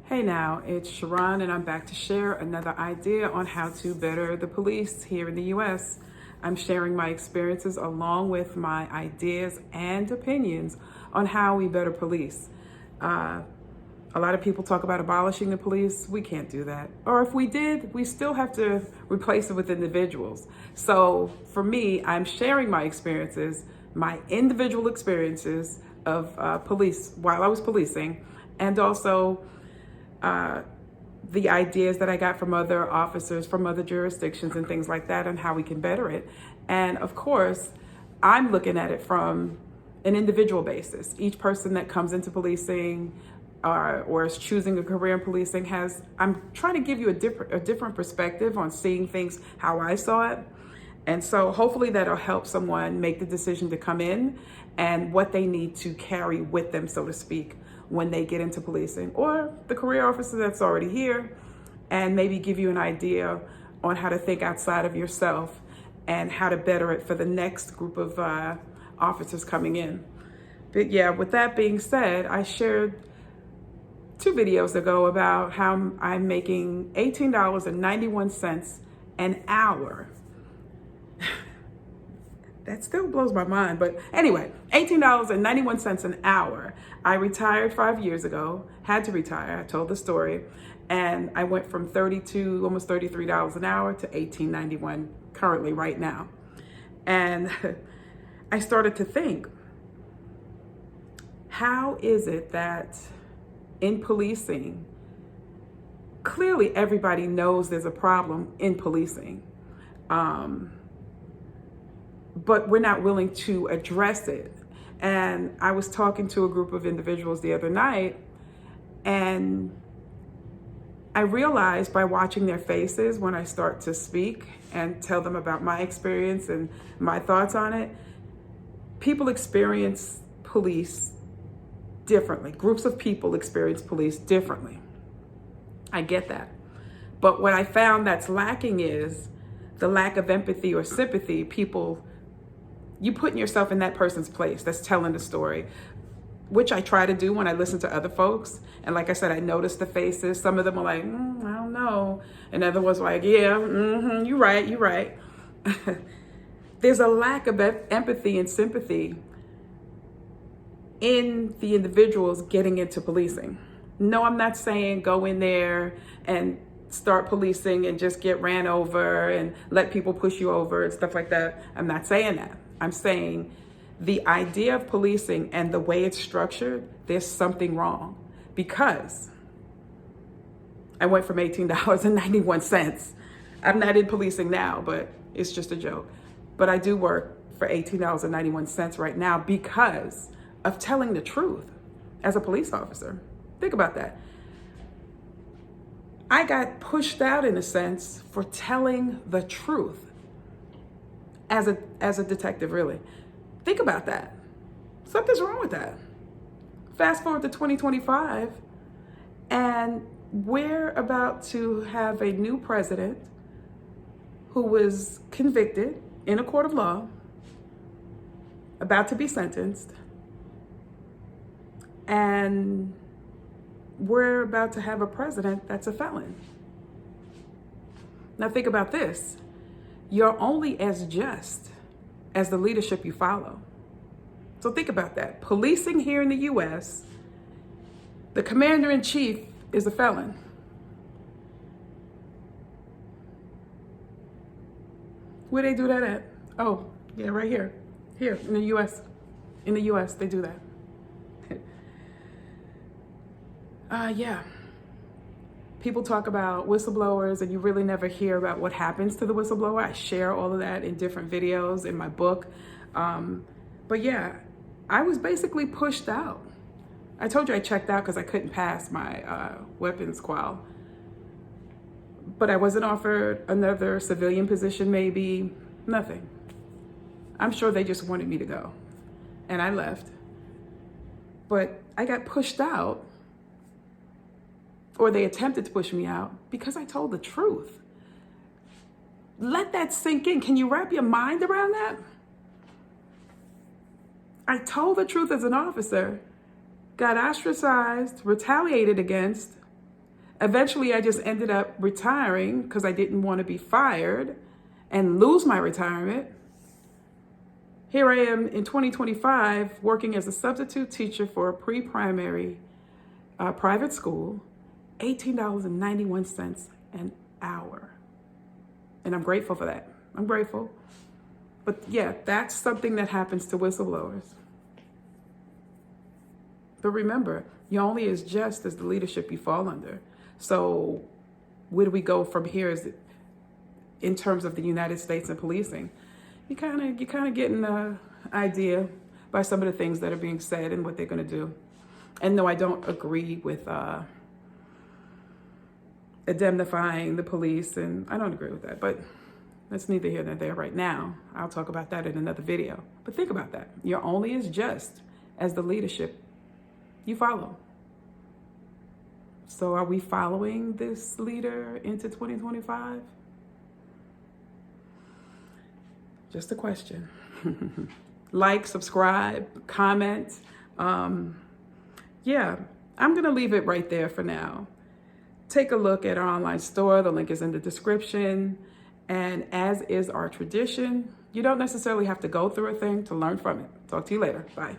Hey now, it's Sharon and I'm back to share another idea on how to better the police here in the US. I'm sharing my experiences along with my ideas and opinions on how we better police. A lot of people talk about abolishing the police. We can't do that. Or if we did, we still have to replace it with individuals. So for me, I'm sharing my experiences, my individual experiences of police while I was policing, and also the ideas that I got from other officers from other jurisdictions and things like that, and how we can better it. And of course, I'm looking at it from an individual basis. Each person that comes into policing or is choosing a career in policing I'm trying to give you a different perspective on seeing things how I saw it. And so hopefully that'll help someone make the decision to come in and what they need to carry with them, so to speak, when they get into policing, or the career officer that's already here, and maybe give you an idea on how to think outside of yourself and how to better it for the next group of officers coming in. But yeah, with that being said, I shared 2 videos ago about how I'm making $18.91 an hour. That still blows my mind, but anyway, $18.91 an hour. I retired 5 years ago, had to retire, I told the story, and I went from $32, almost $33 an hour to $18.91 currently right now. And I started to think, how is it that in policing, clearly everybody knows there's a problem in policing, but we're not willing to address it. And I was talking to a group of individuals the other night, and I realized by watching their faces when I start to speak and tell them about my experience and my thoughts on it, people experience police differently. Groups of people experience police differently. I get that. But what I found that's lacking is the lack of empathy or sympathy. You putting yourself in that person's place that's telling the story, which I try to do when I listen to other folks. And like I said, I noticed the faces. Some of them are like, I don't know. And other ones were like, yeah, you're right. There's a lack of empathy and sympathy in the individuals getting into policing. No, I'm not saying go in there and start policing and just get ran over and let people push you over and stuff like that. I'm not saying that. I'm saying the idea of policing and the way it's structured, there's something wrong. Because I went from $18.91. I'm not in policing now, but it's just a joke. But I do work for $18.91 right now because of telling the truth as a police officer. Think about that. I got pushed out in a sense for telling the truth as a detective, really. Think about that. Something's wrong with that. Fast forward to 2025, and we're about to have a new president who was convicted in a court of law, about to be sentenced, and we're about to have a president that's a felon. Now think about this. You're only as just as the leadership you follow. So think about that. Policing here in the US, the commander-in-chief is a felon. Where they do that at? Oh, yeah, right here. Here in the US. In the US, they do that. Yeah. People talk about whistleblowers and you really never hear about what happens to the whistleblower. I share all of that in different videos in my book. But yeah, I was basically pushed out. I told you I checked out because I couldn't pass my weapons qual. But I wasn't offered another civilian position, maybe, nothing. I'm sure they just wanted me to go. And I left. But I got pushed out, or they attempted to push me out, because I told the truth. Let that sink in. Can you wrap your mind around that? I told the truth as an officer, got ostracized, retaliated against, Eventually, I just ended up retiring because I didn't want to be fired and lose my retirement. Here I am in 2025 working as a substitute teacher for a pre-primary private school, $18.91 an hour. And I'm grateful for that. I'm grateful. But yeah, that's something that happens to whistleblowers. But remember, you're only as just as the leadership you fall under. So where do we go from here in terms of the United States and policing? You kind of getting an idea by some of the things that are being said and what they're going to do. And no, I don't agree with indemnifying the police, and I don't agree with that, but that's neither here nor there right now. I'll talk about that in another video. But think about that. You're only as just as the leadership you follow. So are we following this leader into 2025? Just a question. Like, subscribe, comment. Yeah, I'm going to leave it right there for now. Take a look at our online store. The link is in the description. And as is our tradition, you don't necessarily have to go through a thing to learn from it. Talk to you later. Bye.